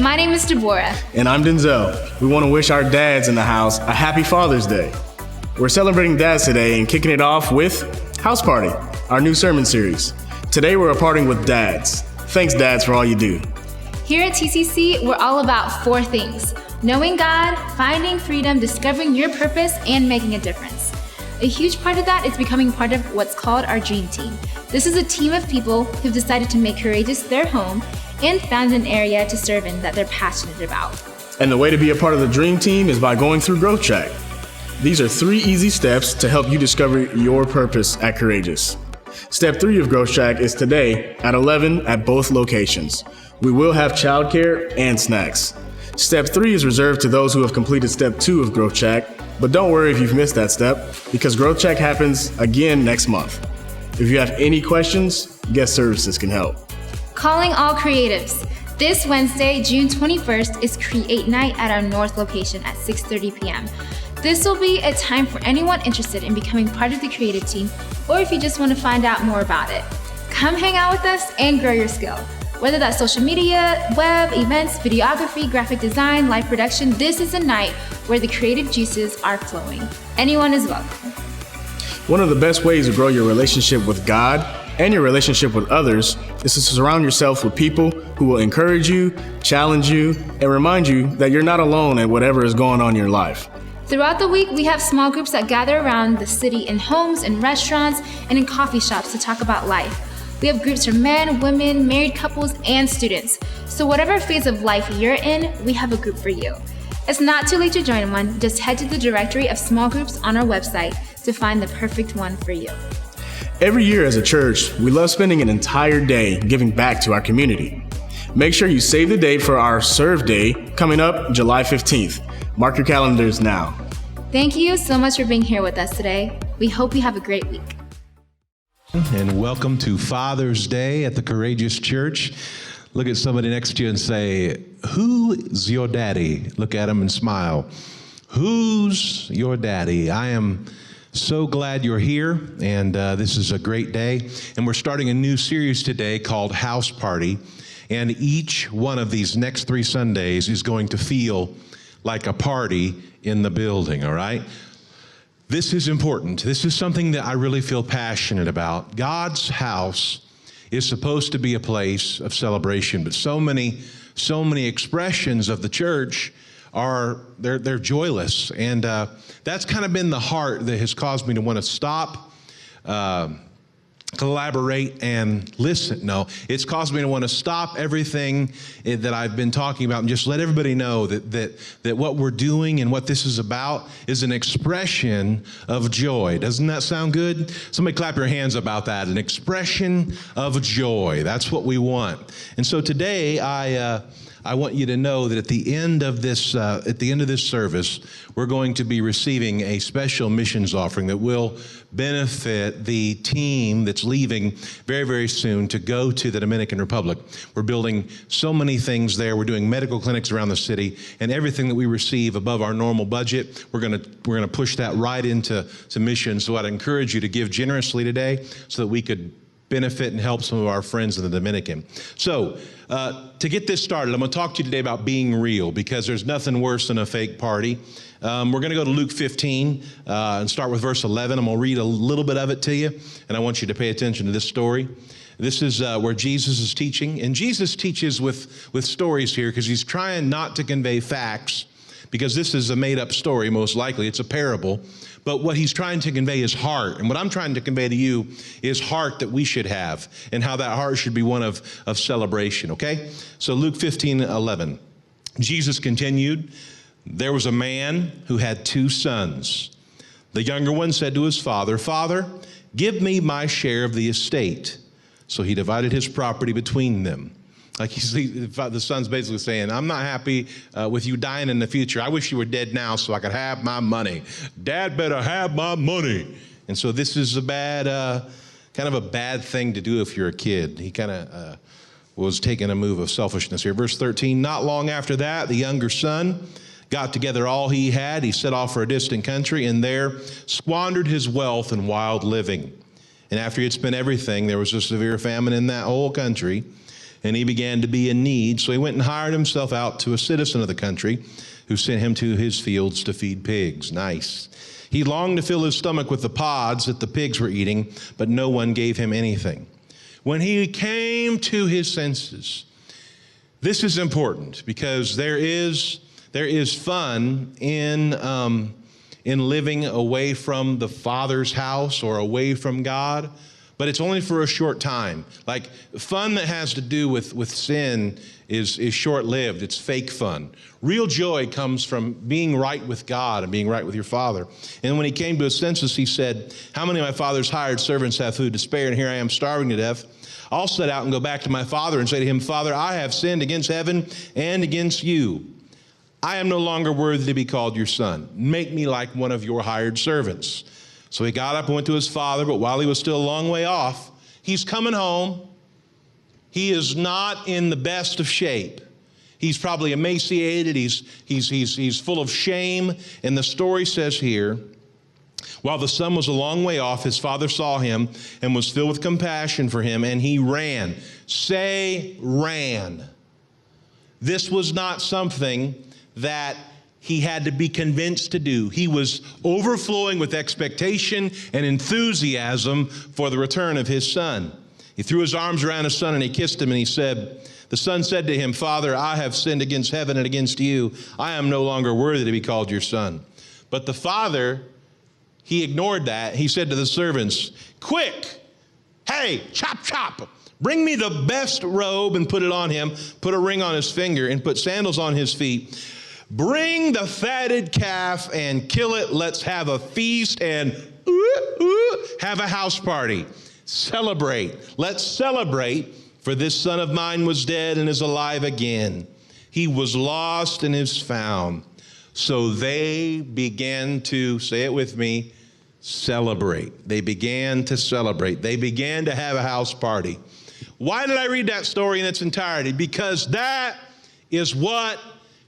my name is Deborah. And I'm Denzel. We want to wish our dads in the house a happy Father's Day. We're celebrating dads today and kicking it off with House Party, our new sermon series. Today we're partying with dads. Thanks, dads, for all you do. Here at TCC, we're all about 4 things: knowing God, finding freedom, discovering your purpose, and making a difference. A huge part of that is becoming part of what's called our Dream Team. This is a team of people who've decided to make Courageous their home and found an area to serve in that they're passionate about. And the way to be a part of the Dream Team is by going through Growth Track. These are 3 easy steps to help you discover your purpose at Courageous. Step 3 of Growth Track is today at 11 at both locations. We will have childcare and snacks. Step 3 is reserved to those who have completed Step 2 of Growth Track, but don't worry if you've missed that step, because Growth Track happens again next month. If you have any questions, guest services can help. Calling all creatives. This Wednesday, June 21st, is Create Night at our North location at 6:30 p.m. This will be a time for anyone interested in becoming part of the creative team, or if you just want to find out more about it. Come hang out with us and grow your skill. Whether that's social media, web, events, videography, graphic design, live production, this is a night where the creative juices are flowing. Anyone is welcome. One of the best ways to grow your relationship with God and your relationship with others is to surround yourself with people who will encourage you, challenge you, and remind you that you're not alone at whatever is going on in your life. Throughout the week, we have small groups that gather around the city in homes, in restaurants, and in coffee shops to talk about life. We have groups for men, women, married couples, and students. So whatever phase of life you're in, we have a group for you. It's not too late to join one. Just head to the directory of small groups on our website to find the perfect one for you. Every year as a church, we love spending an entire day giving back to our community. Make sure you save the date for our Serve Day coming up July 15th. Mark your calendars now. Thank you so much for being here with us today. We hope you have a great week. And welcome to Father's Day at the Courageous Church. Look at somebody next to you and say, "Who's your daddy?" Look at them and smile. Who's your daddy? I am so glad you're here, and this is a great day. And we're starting a new series today called House Party. And each one of these next 3 Sundays is going to feel like a party in the building, all right? This is important. This is something that I really feel passionate about. God's house is supposed to be a place of celebration, but so many expressions of the church they're joyless. And that's kind of been the heart that has caused me to want to stop, collaborate, and listen. No, it's caused me to want to stop everything that I've been talking about and just let everybody know that what we're doing and what this is about is an expression of joy. Doesn't that sound good? Somebody clap your hands about that. An expression of joy. That's what we want. And so today I want you to know that at the end of this service, we're going to be receiving a special missions offering that will benefit the team that's leaving very, very soon to go to the Dominican Republic. We're building so many things there. We're doing medical clinics around the city, and everything that we receive above our normal budget, we're gonna push that right into missions. So I'd encourage you to give generously today so that we could benefit and help some of our friends in the Dominican. So to get this started, I'm going to talk to you today about being real, because there's nothing worse than a fake party. We're going to go to Luke 15 and start with verse 11. I'm going to read a little bit of it to you, and I want you to pay attention to this story. This is where Jesus is teaching, and Jesus teaches with stories here because he's trying not to convey facts, because this is a made-up story, most likely. It's a parable. But what he's trying to convey is heart. And what I'm trying to convey to you is heart that we should have, and how that heart should be one of celebration, okay? So Luke 15:11. Jesus continued, "There was a man who had 2 sons. The younger one said to his father, 'Father, give me my share of the estate.' So he divided his property between them." Like the son's basically saying, "I'm not happy with you dying in the future. I wish you were dead now so I could have my money. Dad better have my money." And so this is a kind of a bad thing to do if you're a kid. He kind of was taking a move of selfishness here. Verse 13, "Not long after that, the younger son got together all he had. He set off for a distant country, and there squandered his wealth in wild living. And after he had spent everything, there was a severe famine in that whole country. and he began to be in need. So he went and hired himself out to a citizen of the country who sent him to his fields to feed pigs. Nice. He longed to fill his stomach with the pods that the pigs were eating, but no one gave him anything. When he came to his senses, this is important because there is fun in living away from the Father's house or away from God, but it's only for a short time. Like fun that has to do with sin is short-lived. It's fake fun. Real joy comes from being right with God and being right with your Father. And when he came to his senses, he said, how many of my father's hired servants have food to spare, and here I am starving to death? I'll set out and go back to my father and say to him, Father, I have sinned against heaven and against you. I am no longer worthy to be called your son. Make me like one of your hired servants. So he got up and went to his father, but while he was still a long way off, he's coming home. He is not in the best of shape. He's probably emaciated. He's full of shame. And the story says here, while the son was a long way off, his father saw him and was filled with compassion for him, and he ran. Say, ran. This was not something that he had to be convinced to do. He was overflowing with expectation and enthusiasm for the return of his son. He threw his arms around his son and he kissed him, and he said, the son said to him, Father, I have sinned against heaven and against you. I am no longer worthy to be called your son. But the father, he ignored that. He said to the servants, quick, hey, chop, chop. Bring me the best robe and put it on him. Put a ring on his finger and put sandals on his feet. Bring the fatted calf and kill it. Let's have a feast and have a house party. Celebrate. Let's celebrate, for this son of mine was dead and is alive again. He was lost and is found. So they began to, say it with me, celebrate. They began to celebrate. They began to have a house party. Why did I read that story in its entirety? Because that is what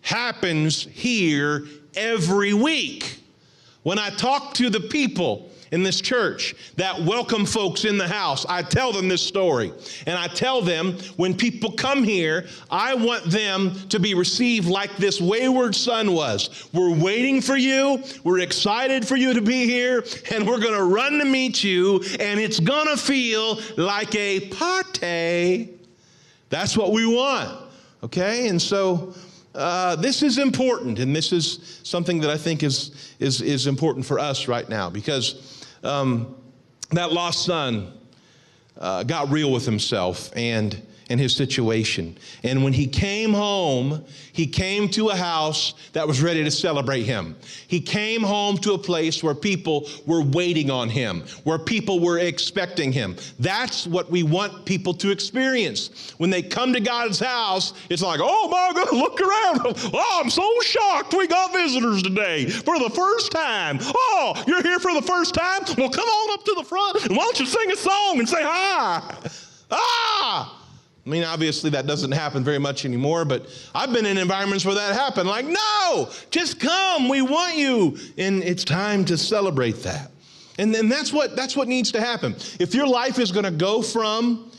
happens here every week. When I talk to the people in this church that welcome folks in the house, I tell them this story. And I tell them, when people come here, I want them to be received like this wayward son was. We're waiting for you. We're excited for you to be here. And we're going to run to meet you. And it's going to feel like a party. That's what we want. Okay? And so this is important. And this is something that I think is important for us right now, because that lost son got real with himself and his situation. And when he came home, he came to a house that was ready to celebrate him. He came home to a place where people were waiting on him, where people were expecting him. That's what we want people to experience. When they come to God's house, it's like, oh my God, look around. Oh, I'm so shocked. We got visitors today for the first time. Oh, you're here for the first time? Well, come on up to the front and why don't you sing a song and say hi? Ah! I mean, obviously that doesn't happen very much anymore, but I've been in environments where that happened. Like, no, just come. We want you. And it's time to celebrate that. And then that's what needs to happen. If your life is going to go from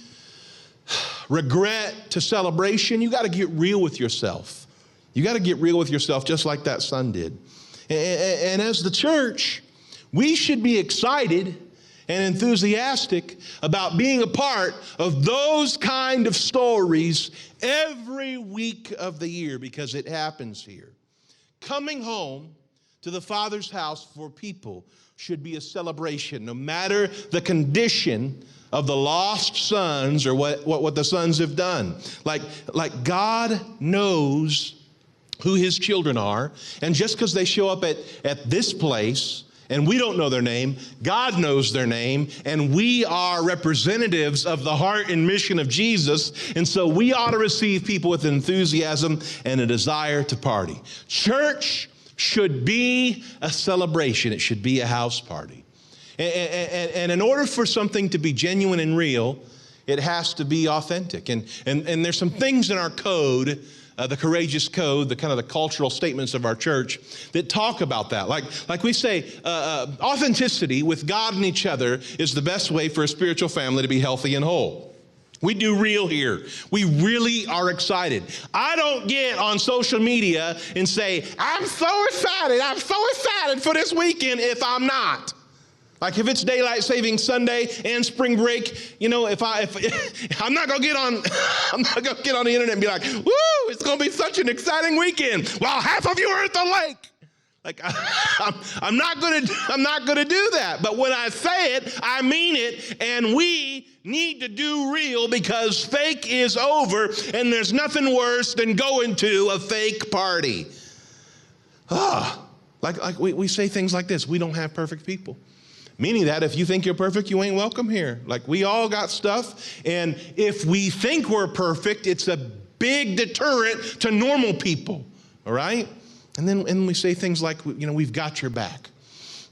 regret to celebration, you got to get real with yourself. You got to get real with yourself just like that son did. And as the church, we should be excited and enthusiastic about being a part of those kind of stories every week of the year, because it happens here. Coming home to the Father's house for people should be a celebration, no matter the condition of the lost sons or what the sons have done. Like God knows who his children are, and just because they show up at this place and we don't know their name, God knows their name, and we are representatives of the heart and mission of Jesus, and so we ought to receive people with enthusiasm and a desire to party. Church should be a celebration. It should be a house party. And in order for something to be genuine and real, it has to be authentic. And there's some things in our code, the courageous code, the kind of the cultural statements of our church that talk about that. Like we say, authenticity with God and each other is the best way for a spiritual family to be healthy and whole. We do real here. We really are excited. I don't get on social media and say, I'm so excited for this weekend if I'm not. Like if it's daylight saving Sunday and spring break, you know, if I'm not gonna get on the internet and be like, woo, it's gonna be such an exciting weekend. Well, half of you are at the lake. Like I'm not gonna do that. But when I say it, I mean it, and we need to do real because fake is over, and there's nothing worse than going to a fake party. Like we say things like this: we don't have perfect people. Meaning that if you think you're perfect, you ain't welcome here. Like we all got stuff, and if we think we're perfect, it's a big deterrent to normal people. All right. And then we say things like, you know, we've got your back,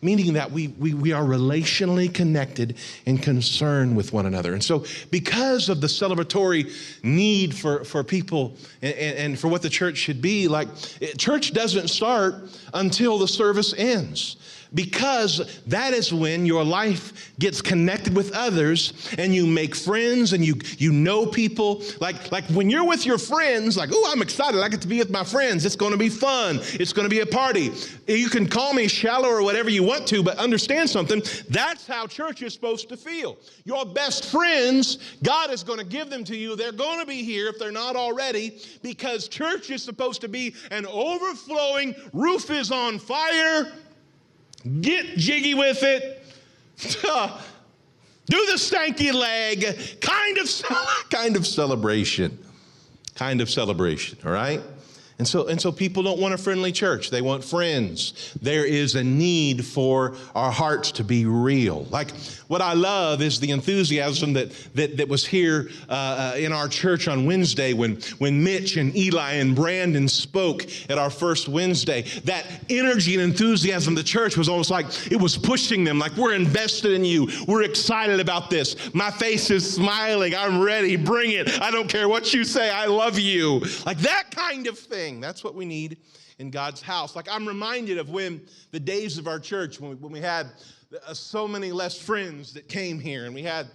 meaning that we are relationally connected and concerned with one another. And so because of the celebratory need for people and for what the church should be, like church doesn't start until the service ends. Because that is when your life gets connected with others and you make friends and you know people. Like when you're with your friends, like, oh, I'm excited. I get to be with my friends. It's going to be fun. It's going to be a party. You can call me shallow or whatever you want to, but understand something. That's how church is supposed to feel. Your best friends, God is going to give them to you. They're going to be here if they're not already, because church is supposed to be an overflowing, roof is on fire. Get jiggy with it. Do the stanky leg. Kind of celebration. All right? And so people don't want a friendly church. They want friends. There is a need for our hearts to be real. Like what I love is the enthusiasm that was here in our church on Wednesday when Mitch and Eli and Brandon spoke at our first Wednesday. That energy and enthusiasm of the church was almost like it was pushing them, like we're invested in you. We're excited about this. My face is smiling. I'm ready. Bring it. I don't care what you say. I love you. Like that kind of thing. That's what we need in God's house. Like I'm reminded of when the days of our church, when we had so many less friends that came here, and we had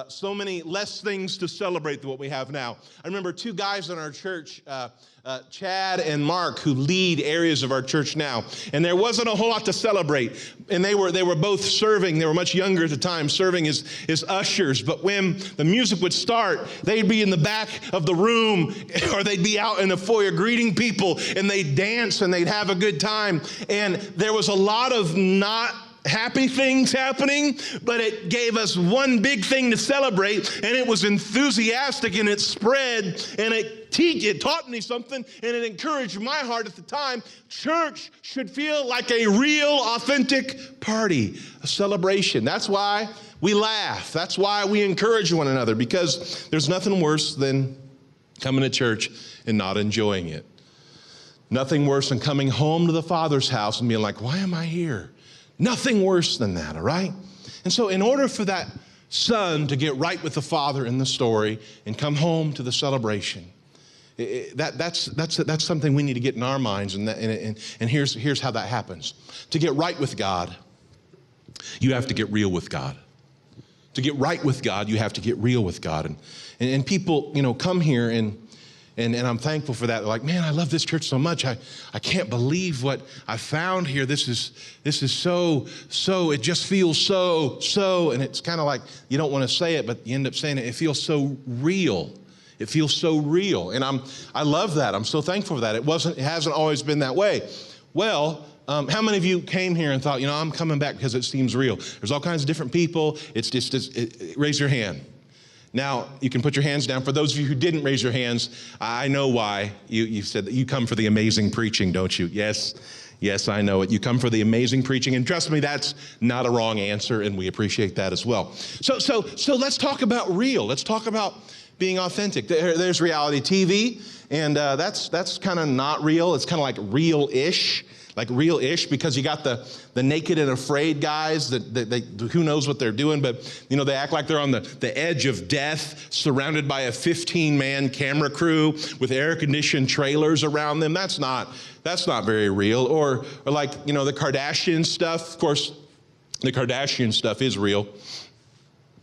so many less things to celebrate than what we have now. I remember two guys in our church, Chad and Mark, who lead areas of our church now. And there wasn't a whole lot to celebrate. And they were both serving. They were much younger at the time, serving as ushers. But when the music would start, they'd be in the back of the room, or they'd be out in the foyer greeting people, and they'd dance and they'd have a good time. And there was a lot of not happy things happening, but it gave us one big thing to celebrate, and it was enthusiastic, and it spread, and it taught me something, and it encouraged my heart at the time. Church should feel like a real, authentic party, a celebration. That's why we laugh. That's why we encourage one another, because there's nothing worse than coming to church and not enjoying it. Nothing worse than coming home to the Father's house and being like, why am I here? Nothing worse than that, all right? And so in order for that son to get right with the father in the story and come home to the celebration, that's something we need to get in our minds, and here's how that happens. To get right with God, you have to get real with God. To get right with God, you have to get real with God. And people, come here and I'm thankful for that. They're like, man, I love this church so much. I can't believe what I found here. This is so, it just feels so, and it's kind of like, you don't want to say it, but you end up saying it. It feels so real. It feels so real. And I love that. I'm so thankful for that. It hasn't always been that way. Well, how many of you came here and thought, I'm coming back because it seems real? There's all kinds of different people. It's just raise your hand. Now, you can put your hands down. For those of you who didn't raise your hands, I know why. You said that you come for the amazing preaching, don't you? Yes, I know it. You come for the amazing preaching, and trust me, that's not a wrong answer, and we appreciate that as well. So let's talk about real. Let's talk about being authentic. There's reality TV, and that's kind of not real. It's kind of like real-ish. Like real-ish, because you got the naked and afraid guys that who knows what they're doing, but they act like they're on the edge of death, surrounded by a 15-man camera crew with air-conditioned trailers around them. That's not very real. Or like the Kardashian stuff. Of course, the Kardashian stuff is real.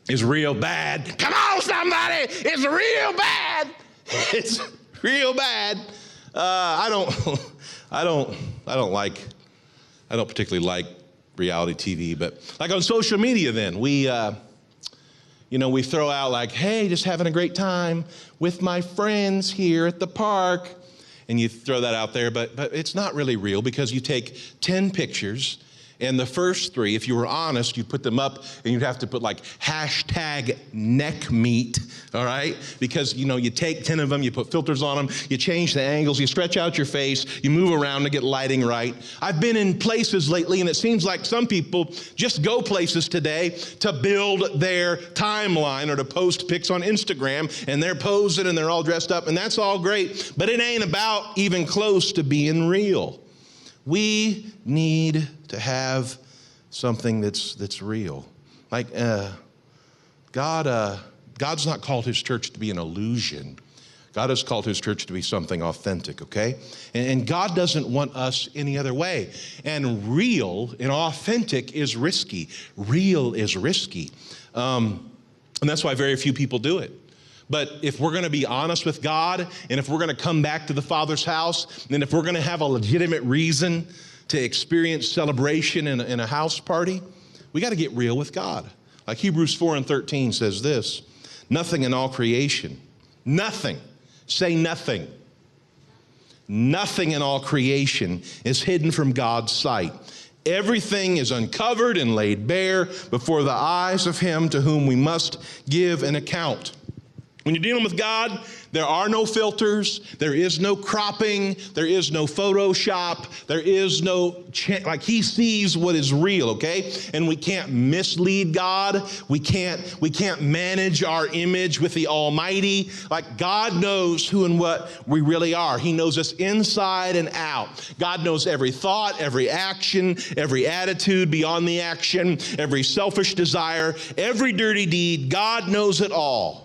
is real bad. Come on, somebody, it's real bad. It's real bad. I don't particularly like reality TV, but like on social media then, we throw out like, hey, just having a great time with my friends here at the park. And you throw that out there, but it's not really real because you take 10 pictures and the first 3, if you were honest, you'd put them up and you'd have to put like hashtag neck meat, all right? Because, you take 10 of them, you put filters on them, you change the angles, you stretch out your face, you move around to get lighting right. I've been in places lately and it seems like some people just go places today to build their timeline or to post pics on Instagram, and they're posing and they're all dressed up, and that's all great, but it ain't about even close to being real. We need to have something that's real. Like God's not called his church to be an illusion. God has called his church to be something authentic, okay? And God doesn't want us any other way. And real and authentic is risky. Real is risky. And that's why very few people do it. But if we're going to be honest with God, and if we're going to come back to the Father's house, and if we're going to have a legitimate reason to experience celebration in a house party, we got to get real with God. Like Hebrews 4:13 says this, nothing in all creation, nothing, say nothing, nothing in all creation is hidden from God's sight. Everything is uncovered and laid bare before the eyes of him to whom we must give an account. When you're dealing with God, there are no filters, there is no cropping, there is no Photoshop, there is no, like he sees what is real, okay? And we can't mislead God, we can't manage our image with the Almighty. Like God knows who and what we really are. He knows us inside and out. God knows every thought, every action, every attitude beyond the action, every selfish desire, every dirty deed. God knows it all.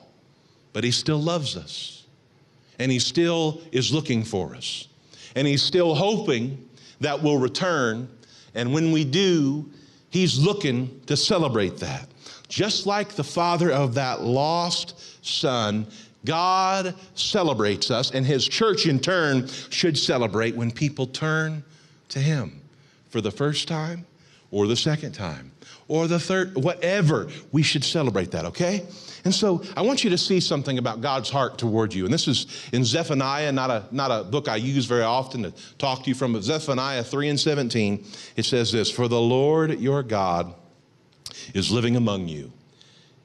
But he still loves us, and he still is looking for us, and he's still hoping that we'll return, and when we do, he's looking to celebrate that. Just like the father of that lost son, God celebrates us, and his church in turn should celebrate when people turn to him for the first time or the second time or the third, whatever. We should celebrate that, okay? And so I want you to see something about God's heart toward you. And this is in Zephaniah, not a book I use very often to talk to you from, but Zephaniah 3:17. It says this, for the Lord your God is living among you.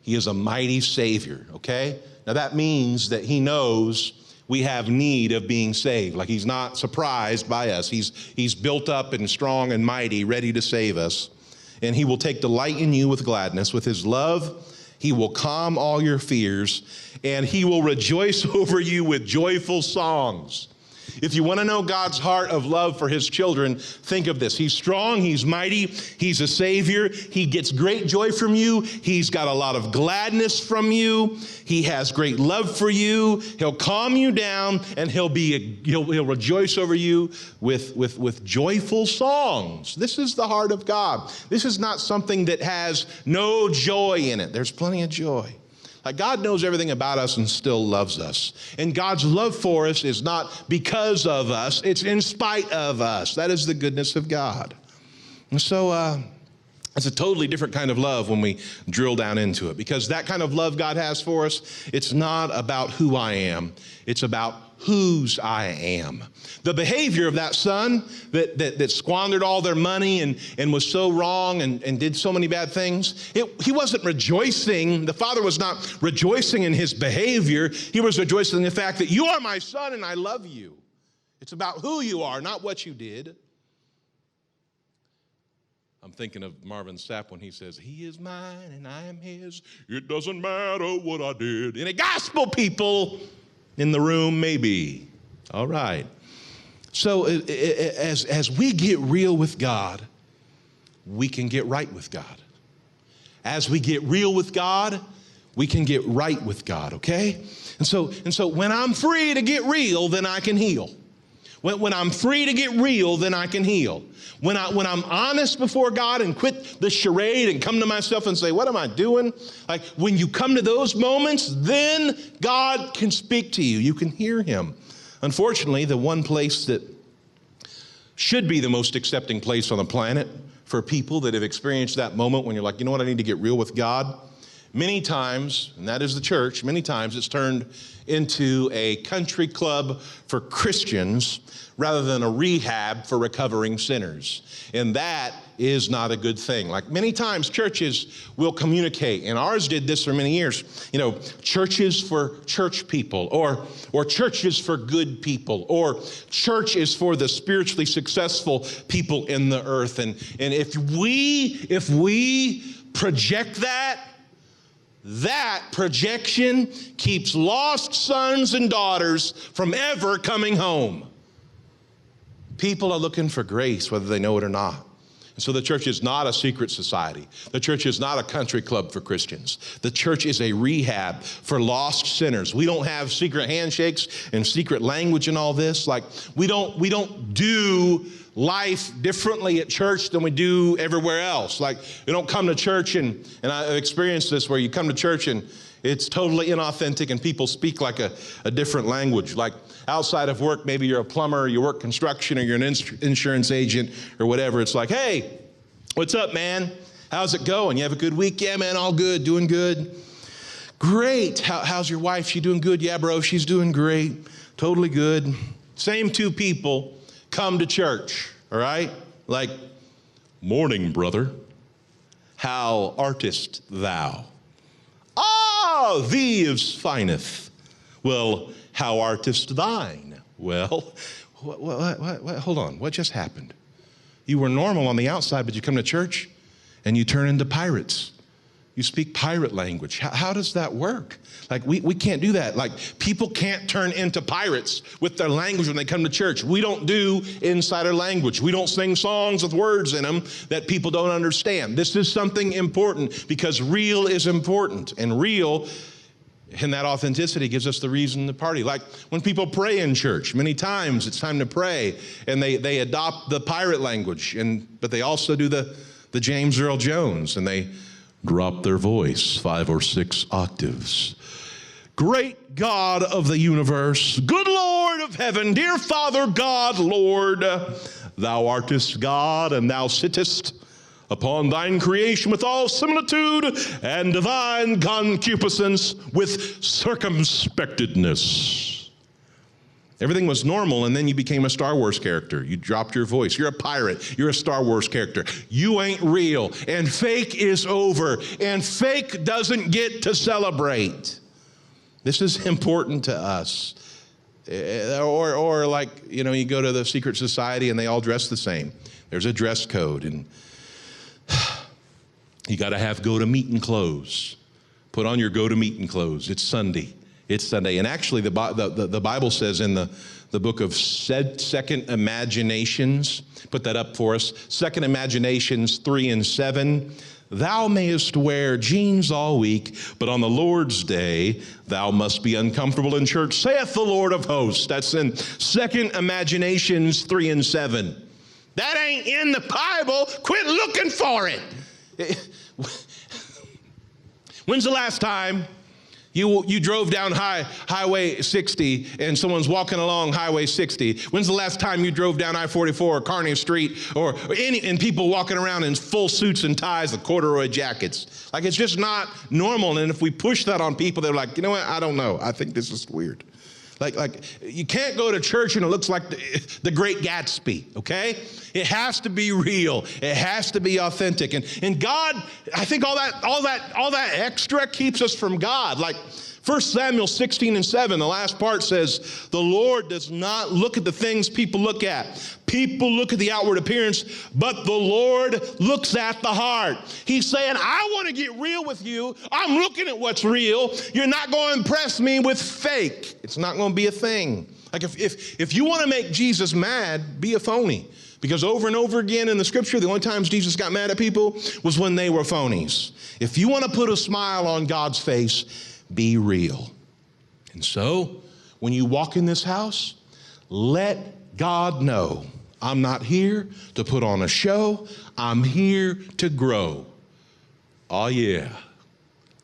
He is a mighty Savior, okay? Now that means that he knows we have need of being saved. Like he's not surprised by us. He's built up and strong and mighty, ready to save us. And he will take delight in you with gladness. With his love, he will calm all your fears, and he will rejoice over you with joyful songs. If you want to know God's heart of love for his children, think of this. He's strong, he's mighty, he's a Savior. He gets great joy from you. He's got a lot of gladness from you. He has great love for you. He'll calm you down, and he'll rejoice over you with joyful songs. This is the heart of God. This is not something that has no joy in it. There's plenty of joy. Like God knows everything about us and still loves us. And God's love for us is not because of us, it's in spite of us. That is the goodness of God. And so it's a totally different kind of love when we drill down into it, because that kind of love God has for us, it's not about who I am, it's about whose I am. The behavior of that son that squandered all their money and was so wrong and did so many bad things, he wasn't rejoicing. The father was not rejoicing in his behavior. He was rejoicing in the fact that you are my son and I love you. It's about who you are, not what you did. I'm thinking of Marvin Sapp when he says, he is mine and I am his. It doesn't matter what I did. Any gospel people in the room? Maybe. All right. So as we get real with God, we can get right with God. As we get real with God, we can get right with God, okay? And so when I'm free to get real, then I can heal. When I'm free to get real, then I can heal. When I'm honest before God and quit the charade and come to myself and say, what am I doing? Like when you come to those moments, then God can speak to you. You can hear him. Unfortunately, the one place that should be the most accepting place on the planet for people that have experienced that moment when you're like, you know what, I need to get real with God. Many times, and that is the church, many times it's turned into a country club for Christians rather than a rehab for recovering sinners. And that is not a good thing. Like many times churches will communicate, and ours did this for many years, you know, churches for church people, or churches for good people, or church is for the spiritually successful people in the earth. And if we project that projection keeps lost sons and daughters from ever coming home. People are looking for grace, whether they know it or not. And so the church is not a secret society. The church is not a country club for Christians. The church is a rehab for lost sinners. We don't have secret handshakes and secret language and all this. Like we don't do life differently at church than we do everywhere else. Like you don't come to church and I've experienced this where you come to church and it's totally inauthentic and people speak like a different language. Like outside of work, maybe you're a plumber, or you work construction, or you're an insurance agent or whatever. It's like, hey, what's up, man? How's it going? You have a good week? Yeah, man, all good, doing good. Great. How's your wife? She doing good? Yeah, bro, she's doing great. Totally good. Same two people come to church, all right? Like, morning, brother. How artist thou? Ah, thee is fineth. Well, how artist thine? Well, what, hold on, what just happened? You were normal on the outside, but you come to church and you turn into pirates. You speak pirate language. How does that work? Like, we can't do that. Like, people can't turn into pirates with their language when they come to church. We don't do insider language. We don't sing songs with words in them that people don't understand. This is something important because real is important. And real, and that authenticity gives us the reason to party. Like when people pray in church, many times it's time to pray, and they adopt the pirate language, but they also do the James Earl Jones, and they drop their voice 5 or 6 octaves. Great God of the universe, good Lord of heaven, dear Father God, Lord, thou artest God, and thou sittest upon thine creation with all similitude and divine concupiscence with circumspectedness. Everything was normal, and then you became a Star Wars character. You dropped your voice. You're a pirate. You're a Star Wars character. You ain't real, and fake is over, and fake doesn't get to celebrate. This is important to us. Or like, you know, you go to the secret society and they all dress the same. There's a dress code, and you got to have go-to-meeting clothes. Put on your go-to-meeting clothes. It's Sunday. It's Sunday. And actually, the Bible says in the book of Second Imaginations, put that up for us, Second Imaginations 3 and 7, thou mayest wear jeans all week, but on the Lord's day, thou must be uncomfortable in church, saith the Lord of hosts. That's in Second Imaginations 3 and 7. That ain't in the Bible. Quit looking for it. When's the last time you drove down Highway 60 and someone's walking along Highway 60? When's the last time you drove down I-44 or Kearney Street and people walking around in full suits and ties with corduroy jackets? Like, it's just not normal. And if we push that on people, they're like, you know what? I don't know. I think this is weird. Like you can't go to church and it looks like the Great Gatsby, okay? It has to be real. It has to be authentic. And God, I think all that extra keeps us from God. Like 1 Samuel 16 and 7, the last part says, the Lord does not look at the things people look at. People look at the outward appearance, but the Lord looks at the heart. He's saying, I want to get real with you. I'm looking at what's real. You're not going to impress me with fake. It's not going to be a thing. Like if you want to make Jesus mad, be a phony. Because over and over again in the scripture, the only times Jesus got mad at people was when they were phonies. If you want to put a smile on God's face, be real. And so, when you walk in this house, let God know I'm not here to put on a show. I'm here to grow. Oh, yeah.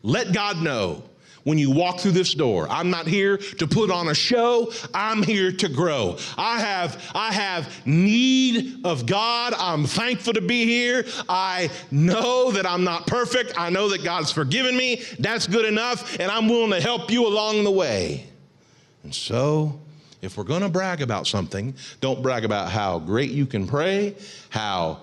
Let God know when you walk through this door, I'm not here to put on a show. I'm here to grow. I have need of God. I'm thankful to be here. I know that I'm not perfect. I know that God's forgiven me. That's good enough, and I'm willing to help you along the way. And so, if we're going to brag about something, don't brag about how great you can pray, how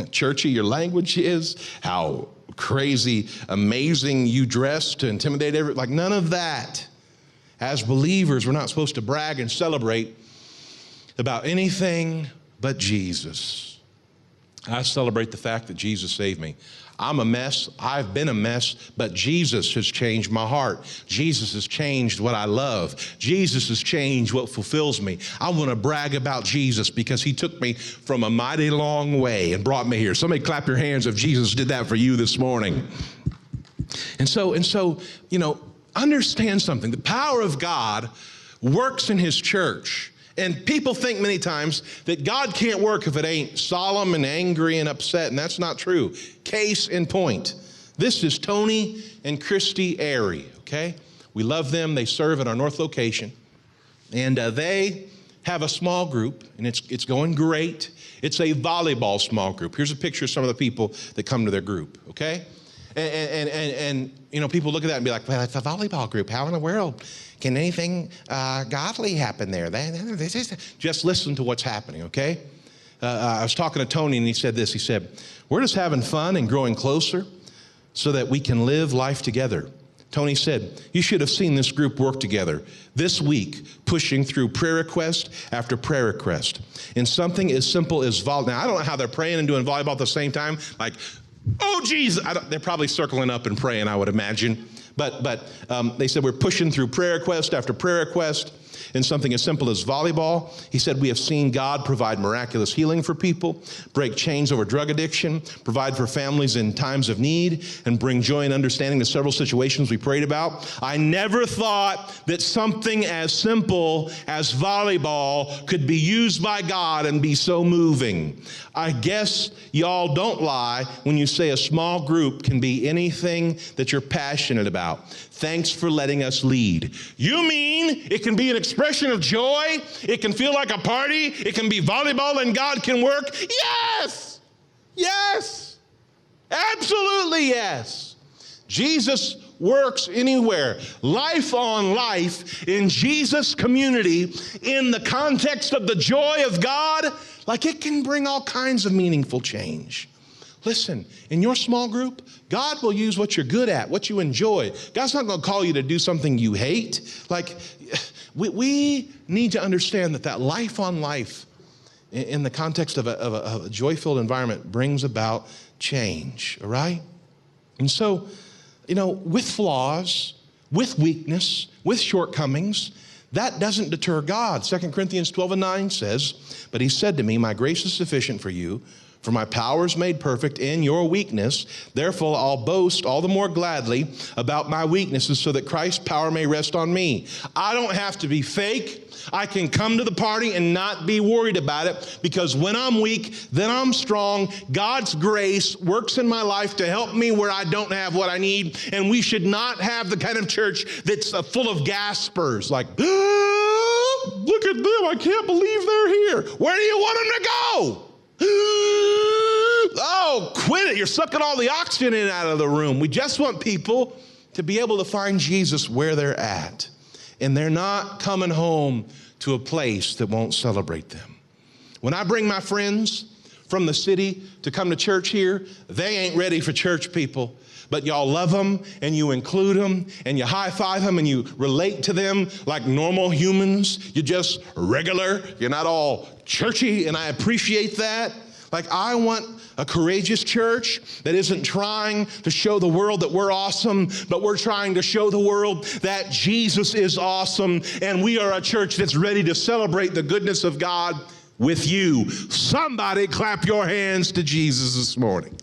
churchy your language is, how crazy, amazing you dress to intimidate everyone. Like, none of that. As believers, we're not supposed to brag and celebrate about anything but Jesus. I celebrate the fact that Jesus saved me. I'm a mess. I've been a mess, but Jesus has changed my heart. Jesus has changed what I love. Jesus has changed what fulfills me. I want to brag about Jesus because he took me from a mighty long way and brought me here. Somebody clap your hands if Jesus did that for you this morning. And so, understand something. The power of God works in his church. And people think many times that God can't work if it ain't solemn and angry and upset, and that's not true. Case in point. This is Tony and Christy Airy, okay? We love them. They serve at our North location. And they have a small group, and it's going great. It's a volleyball small group. Here's a picture of some of the people that come to their group, okay? And people look at that and be like, well, it's a volleyball group. How in the world can anything godly happen there? Just listen to what's happening, okay? I was talking to Tony, and he said this. He said, we're just having fun and growing closer so that we can live life together. Tony said, you should have seen this group work together this week, pushing through prayer request after prayer request. In something as simple as volleyball. Now, I don't know how they're praying and doing volleyball at the same time. Like, oh, Jesus. They're probably circling up and praying, I would imagine. But they said we're pushing through prayer request after prayer request in something as simple as volleyball. He said we have seen God provide miraculous healing for people, break chains over drug addiction, provide for families in times of need, and bring joy and understanding to several situations we prayed about. I never thought that something as simple as volleyball could be used by God and be so moving. I guess y'all don't lie when you say a small group can be anything that you're passionate about. Thanks for letting us lead. You mean it can be an expression of joy? It can feel like a party? It can be volleyball and God can work? Yes! Yes! Absolutely yes! Jesus works anywhere. Life on life in Jesus' community in the context of the joy of God, like it can bring all kinds of meaningful change. Listen, in your small group, God will use what you're good at, what you enjoy. God's not going to call you to do something you hate. Like, we need to understand that life on life in the context of a joy-filled environment brings about change, all right? And so, with flaws, with weakness, with shortcomings, that doesn't deter God. 2 Corinthians 12:9 says, but he said to me, my grace is sufficient for you, for my power is made perfect in your weakness. Therefore, I'll boast all the more gladly about my weaknesses so that Christ's power may rest on me. I don't have to be fake. I can come to the party and not be worried about it because when I'm weak, then I'm strong. God's grace works in my life to help me where I don't have what I need. And we should not have the kind of church that's full of gaspers like, look at them. I can't believe they're here. Where do you want them to go? Oh, quit it. You're sucking all the oxygen in and out of the room. We just want people to be able to find Jesus where they're at. And they're not coming home to a place that won't celebrate them. When I bring my friends from the city to come to church here, they ain't ready for church people. But y'all love them and you include them and you high five them and you relate to them like normal humans. You're just regular. You're not all churchy, and I appreciate that. Like, I want a courageous church that isn't trying to show the world that we're awesome, but we're trying to show the world that Jesus is awesome, and we are a church that's ready to celebrate the goodness of God with you. Somebody clap your hands to Jesus this morning.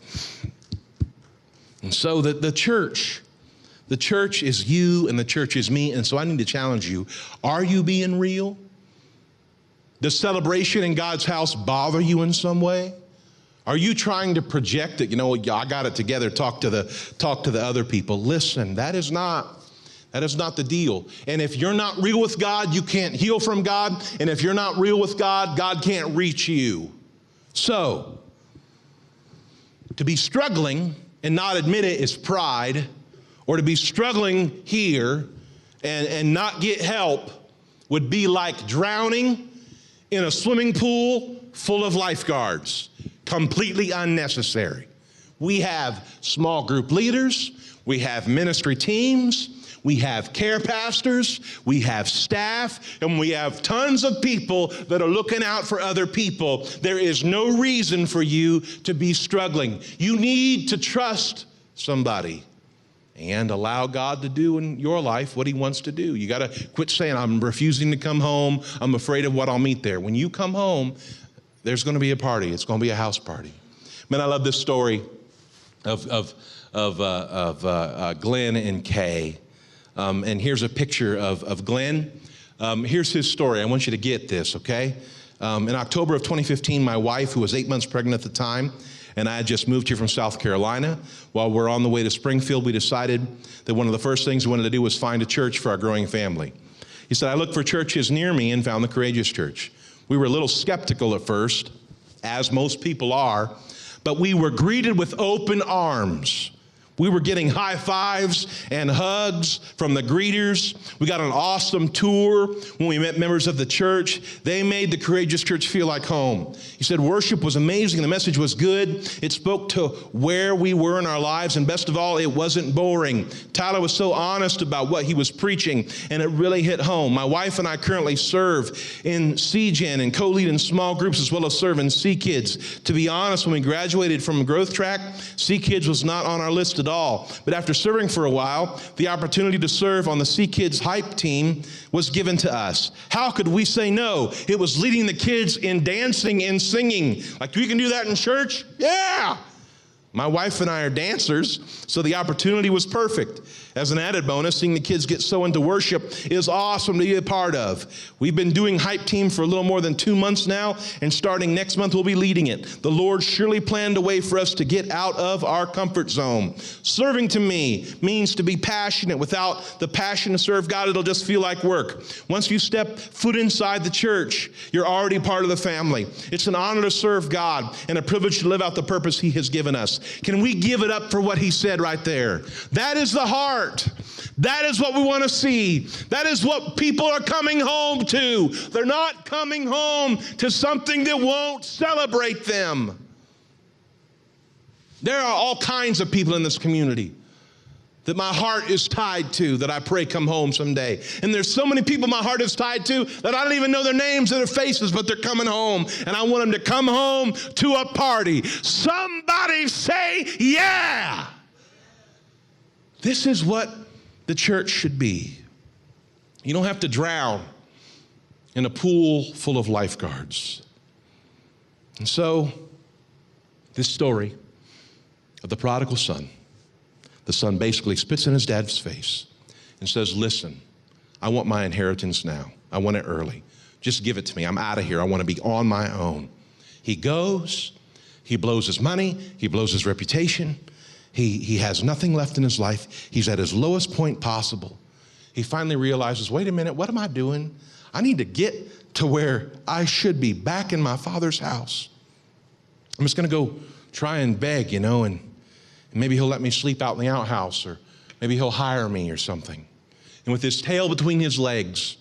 And so the church is you and the church is me, and so I need to challenge you. Are you being real? Does celebration in God's house bother you in some way? Are you trying to project it? I got it together, talk to the other people. Listen, that is not the deal. And if you're not real with God, you can't heal from God. And if you're not real with God, God can't reach you. So, to be struggling and not admit it is pride, or to be struggling here and not get help would be like drowning in a swimming pool full of lifeguards. Completely unnecessary. We have small group leaders, we have ministry teams, we have care pastors, we have staff, and we have tons of people that are looking out for other people. There is no reason for you to be struggling. You need to trust somebody and allow God to do in your life what he wants to do. You got to quit saying, I'm refusing to come home. I'm afraid of what I'll meet there. When you come home, there's going to be a party. It's going to be a house party. Man, I love this story of Glenn and Kay. And here's a picture of Glenn. Here's his story. I want you to get this, okay? In October of 2015, my wife, who was 8 months pregnant at the time, and I had just moved here from South Carolina. While we're on the way to Springfield, we decided that one of the first things we wanted to do was find a church for our growing family. He said, I looked for churches near me and found the Courageous Church. We were a little skeptical at first, as most people are, but we were greeted with open arms. We were getting high fives and hugs from the greeters. We got an awesome tour when we met members of the church. They made the Courageous Church feel like home. He said worship was amazing. The message was good. It spoke to where we were in our lives. And best of all, it wasn't boring. Tyler was so honest about what he was preaching, and it really hit home. My wife and I currently serve in CGen and co-lead in small groups, as well as serve in C-Kids. To be honest, when we graduated from Growth Track, C-Kids was not on our list at all. But after serving for a while, the opportunity to serve on the C-Kids hype team was given to us. How could we say no? It was leading the kids in dancing and singing. Like, we can do that in church? Yeah! My wife and I are dancers, so the opportunity was perfect. As an added bonus, seeing the kids get so into worship is awesome to be a part of. We've been doing Hype Team for a little more than 2 months now, and starting next month, we'll be leading it. The Lord surely planned a way for us to get out of our comfort zone. Serving to me means to be passionate. Without the passion to serve God, it'll just feel like work. Once you step foot inside the church, you're already part of the family. It's an honor to serve God and a privilege to live out the purpose He has given us. Can we give it up for what He said right there? That is the heart. That is what we want to see. That is what people are coming home to. They're not coming home to something that won't celebrate them. There are all kinds of people in this community that my heart is tied to, that I pray come home someday. And there's so many people my heart is tied to that I don't even know their names or their faces, but they're coming home. And I want them to come home to a party. Somebody say, yeah! This is what the church should be. You don't have to drown in a pool full of lifeguards. And so, this story of the prodigal son, the son basically spits in his dad's face and says, listen, I want my inheritance now. I want it early. Just give it to me. I'm out of here. I want to be on my own. He goes, he blows his money, he blows his reputation. He has nothing left in his life. He's at his lowest point possible. He finally realizes, wait a minute, what am I doing? I need to get to where I should be, back in my father's house. I'm just going to go try and beg, and maybe he'll let me sleep out in the outhouse, or maybe he'll hire me or something. And with his tail between his legs,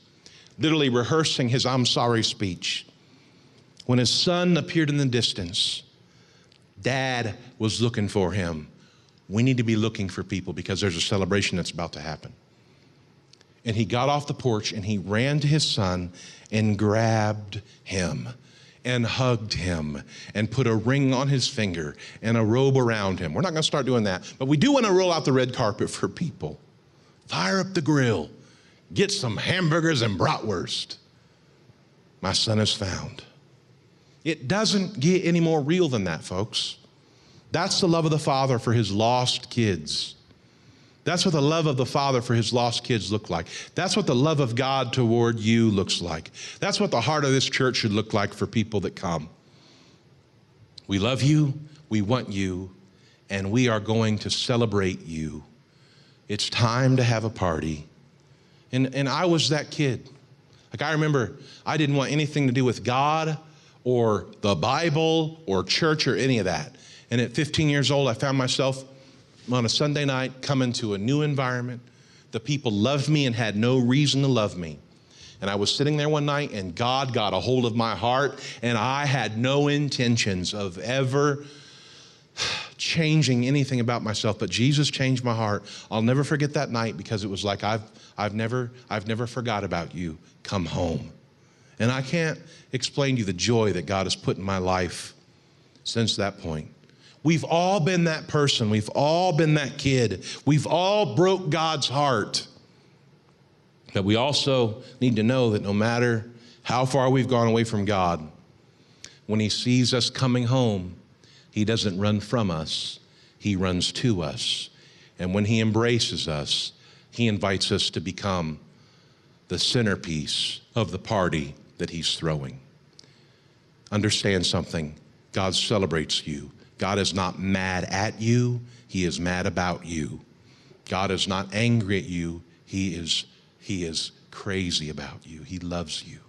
literally rehearsing his I'm sorry speech, when his son appeared in the distance, Dad was looking for him. We need to be looking for people because there's a celebration that's about to happen. And he got off the porch and he ran to his son and grabbed him and hugged him and put a ring on his finger and a robe around him. We're not going to start doing that, but we do want to roll out the red carpet for people. Fire up the grill. Get some hamburgers and bratwurst. My son is found. It doesn't get any more real than that, folks. That's the love of the Father for His lost kids. That's what the love of the Father for his lost kids look like. That's what the love of God toward you looks like. That's what the heart of this church should look like for people that come. We love you, we want you, and we are going to celebrate you. It's time to have a party. And I was that kid. Like, I remember I didn't want anything to do with God or the Bible or church or any of that. And at 15 years old, I found myself on a Sunday night coming to a new environment. The people loved me and had no reason to love me. And I was sitting there one night and God got a hold of my heart, and I had no intentions of ever changing anything about myself, but Jesus changed my heart. I'll never forget that night, because it was like, I've never forgot about you. Come home. And I can't explain to you the joy that God has put in my life since that point. We've all been that person. We've all been that kid. We've all broke God's heart. But we also need to know that no matter how far we've gone away from God, when he sees us coming home, he doesn't run from us, he runs to us. And when he embraces us, he invites us to become the centerpiece of the party that he's throwing. Understand something. God celebrates you. God is not mad at you. He is mad about you. God is not angry at you. He is crazy about you. He loves you.